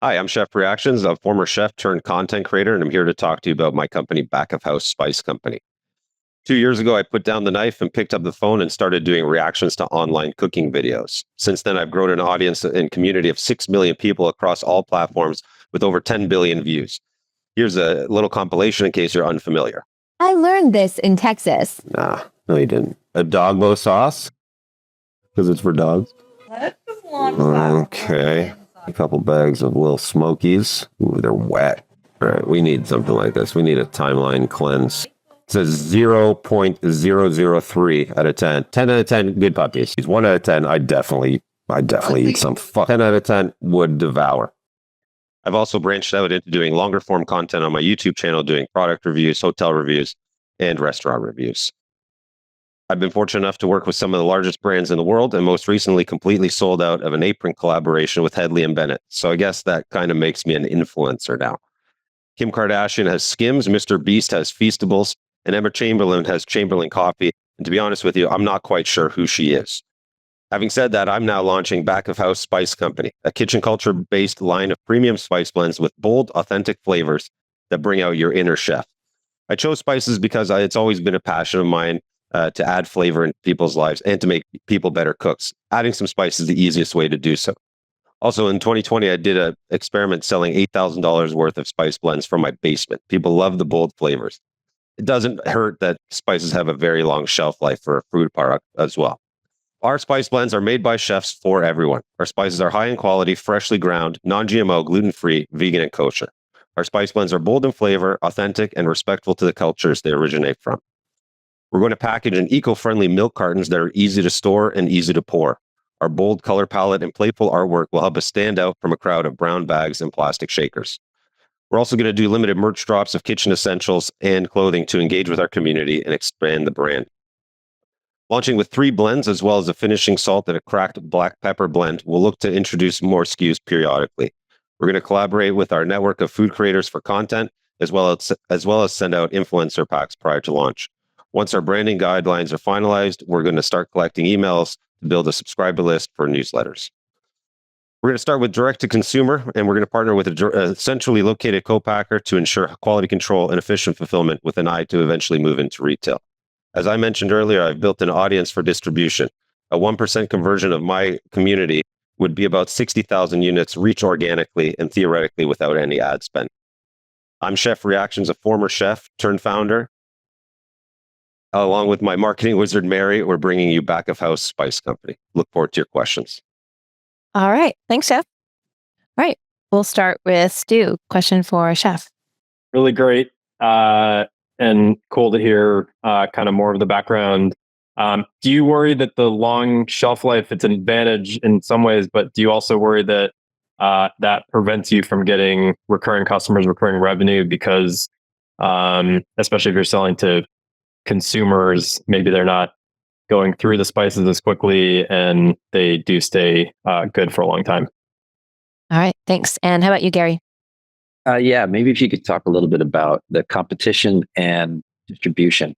Hi, I'm Chef Reactions, a former chef turned content creator, and I'm here to talk to you about my company, Back of House Spice Company. 2 years ago, I put down the knife and picked up the phone and started doing reactions to online cooking videos. Since then, I've grown an audience and community of 6 million people across all platforms with over 10 billion views. Here's a little compilation in case you're unfamiliar. I learned this in Texas. Nah, no, you didn't. A dogbo sauce? Because it's for dogs. Let's just launch that. Okay. A couple bags of little Smokies. Ooh, they're wet. All right, we need something like this. We need a timeline cleanse. It says 0.003 out of 10. 10 out of 10, good puppies. 1 out of 10, I definitely eat some. 10 out of 10 would devour. I've also branched out into doing longer form content on my YouTube channel, doing product reviews, hotel reviews, and restaurant reviews. I've been fortunate enough to work with some of the largest brands in the world, and most recently completely sold out of an apron collaboration with Headley and Bennett. So I guess that kind of makes me an influencer now. Kim Kardashian has Skims, Mr. Beast has Feastables, and Emma Chamberlain has Chamberlain Coffee. And to be honest with you, I'm not quite sure who she is. Having said that, I'm now launching Back of House Spice Company, a kitchen culture-based line of premium spice blends with bold, authentic flavors that bring out your inner chef. I chose spices because it's always been a passion of mine to add flavor in people's lives and to make people better cooks. Adding some spice is the easiest way to do so. Also, in 2020, I did an experiment selling $8,000 worth of spice blends from my basement. People love the bold flavors. It doesn't hurt that spices have a very long shelf life for a food product as well. Our spice blends are made by chefs for everyone. Our spices are high in quality, freshly ground, non-GMO, gluten-free, vegan, and kosher. Our spice blends are bold in flavor, authentic, and respectful to the cultures they originate from. We're going to package in eco-friendly milk cartons that are easy to store and easy to pour. Our bold color palette and playful artwork will help us stand out from a crowd of brown bags and plastic shakers. We're also going to do limited merch drops of kitchen essentials and clothing to engage with our community and expand the brand. Launching with 3 blends as well as a finishing salt and a cracked black pepper blend, we'll look to introduce more SKUs periodically. We're going to collaborate with our network of food creators for content, as well as send out influencer packs prior to launch. Once our branding guidelines are finalized, we're going to start collecting emails to build a subscriber list for newsletters. We're going to start with direct to consumer, and we're going to partner with a centrally located co-packer to ensure quality control and efficient fulfillment with an eye to eventually move into retail. As I mentioned earlier, I've built an audience for distribution. A 1% conversion of my community would be about 60,000 units reach organically and theoretically without any ad spend. I'm Chef Reactions, a former chef turned founder. Along with my marketing wizard, Mary, we're bringing you Back of House Spice Company. Look forward to your questions. All right. Thanks, Chef. All right. We'll start with Stu. Question for Chef. Really great and cool to hear kind of more of the background. Do you worry that the long shelf life, it's an advantage in some ways, but do you also worry that that prevents you from getting recurring customers, recurring revenue? Because especially if you're selling to consumers, maybe they're not going through the spices as quickly and they do stay good for a long time. All right. Thanks. And how about you, Gary? Yeah, maybe if you could talk a little bit about the competition and distribution.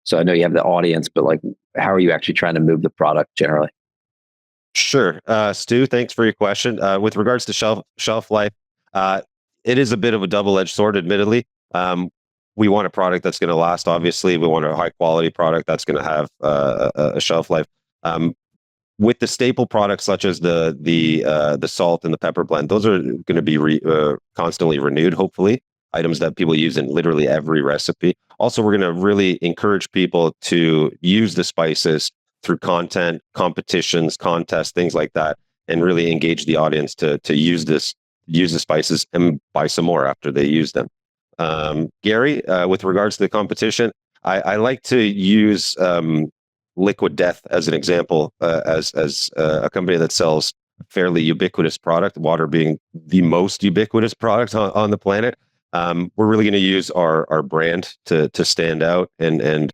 So I know you have the audience, but like, how are you actually trying to move the product generally? Sure. Stu, thanks for your question. With regards to shelf life, it is a bit of a double-edged sword, admittedly. We want a product that's going to last, obviously. We want a high-quality product that's going to have a shelf life. With the staple products such as the salt and the pepper blend, those are going to be constantly renewed, hopefully, items that people use in literally every recipe. Also, we're going to really encourage people to use the spices through content, competitions, contests, things like that, and really engage the audience to use the spices and buy some more after they use them. Gary, with regards to the competition, I like to use Liquid Death as an example, as a company that sells fairly ubiquitous product, water being the most ubiquitous product on the planet. We're really going to use our brand to stand out and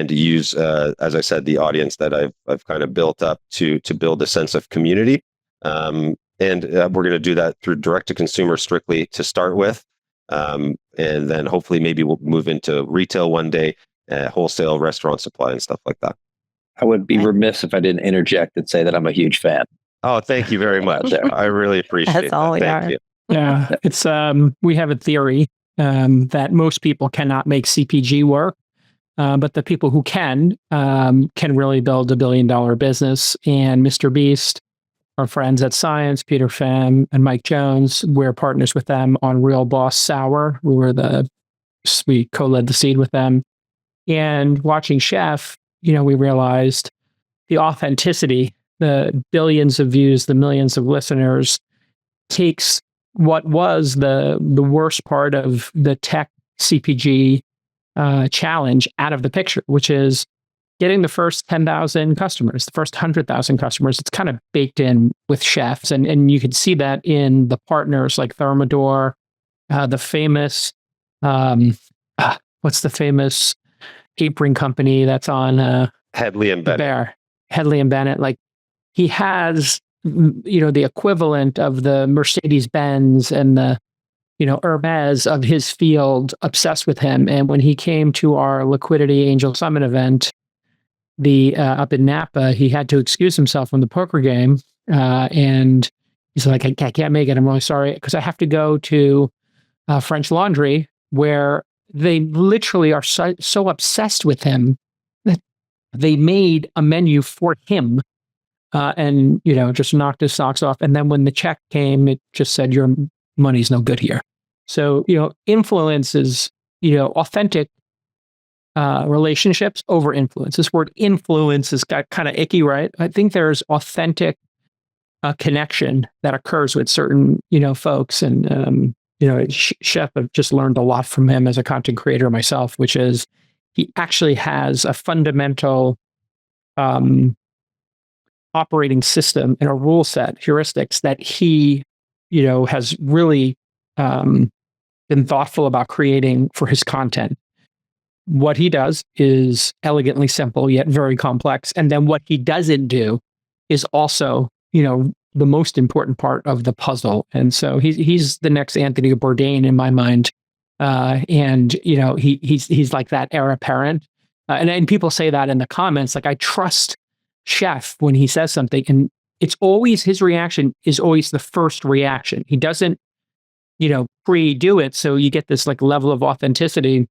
use, as I said, the audience that I've kind of built up to build a sense of community. And we're going to do that through direct to consumer strictly to start with. And then hopefully maybe we'll move into retail one day, wholesale, restaurant supply and stuff like that. I would be remiss if I didn't interject and say that I'm a huge fan. Oh, thank you very much. I really appreciate That's all that. we Thank are. you. Yeah, it's we have a theory that most people cannot make CPG work, but the people who can really build a billion-dollar business. And Mr. Beast, our friends at Science, Peter Pham and Mike Jones, we're partners with them on Real Boss Sour. We co-led the seed with them. And watching Chef, we realized the authenticity, the billions of views, the millions of listeners takes what was the worst part of the tech CPG challenge out of the picture, which is getting the first 10,000 customers, the first 100,000 customers. It's kind of baked in with chefs. And you can see that in the partners like Thermador, the famous, what's the famous apron company that's on Headley and Bennett. Bear? Headley and Bennett. Like he has, the equivalent of the Mercedes-Benz and the, Hermes of his field obsessed with him. And when he came to our Liquidity Angel Summit event, up in Napa, he had to excuse himself from the poker game. And he's like, I can't make it. I'm really sorry. Because I have to go to French Laundry, where they literally are so obsessed with him that they made a menu for him and, just knocked his socks off. And then when the check came, it just said, your money's no good here. So, influence is, authentic relationships over influence. This word influence is kind of icky, right? I think there's authentic connection that occurs with certain, folks. And, Chef, I've just learned a lot from him as a content creator myself, which is he actually has a fundamental operating system and a rule set, heuristics that he, has really been thoughtful about creating for his content. What he does is elegantly simple, yet very complex. And then what he doesn't do is also, the most important part of the puzzle. And so he's the next Anthony Bourdain in my mind. And, he's like that heir apparent. And people say that in the comments, like I trust Chef when he says something, and it's always his reaction is always the first reaction. He doesn't, pre-do it. So you get this like level of authenticity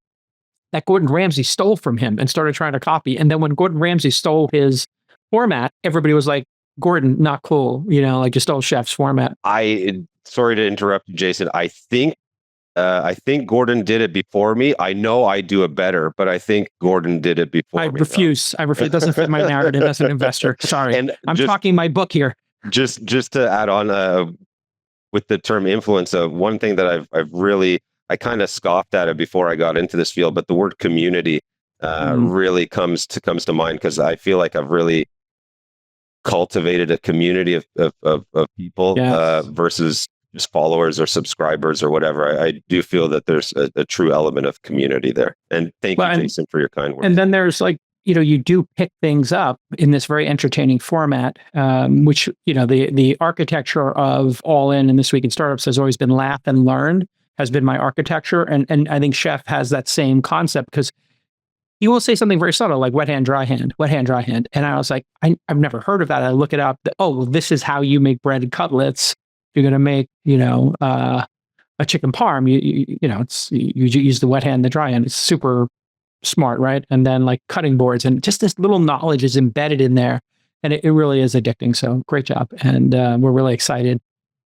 that Gordon Ramsay stole from him and started trying to copy. And then when Gordon Ramsay stole his format, everybody was like, Gordon, not cool. Like just stole Chef's format. Sorry to interrupt you, Jason. I think Gordon did it before me. I know I do it better, but I think Gordon did it before me. I refuse. It doesn't fit my narrative as an investor. Sorry. And I'm talking my book here. Just to add on with the term influence, one thing that I kind of scoffed at it before I got into this field, but the word community really comes to mind, because I feel like I've really cultivated a community of people versus just followers or subscribers or whatever. I do feel that there's a true element of community there. And thank you, Jason, for your kind words. And then there's like, you do pick things up in this very entertaining format, which, the architecture of All In and This Week in Startups has always been laugh and learn, has been my architecture. And I think Chef has that same concept, because he will say something very subtle, like wet hand, dry hand, wet hand, dry hand. And I was like, I've never heard of that. I look it up. This is how you make breaded cutlets. You're going to make, a chicken parm. You use the wet hand, the dry hand. It's super smart, right? And then like cutting boards, and just this little knowledge is embedded in there, and it really is addicting. So great job, and we're really excited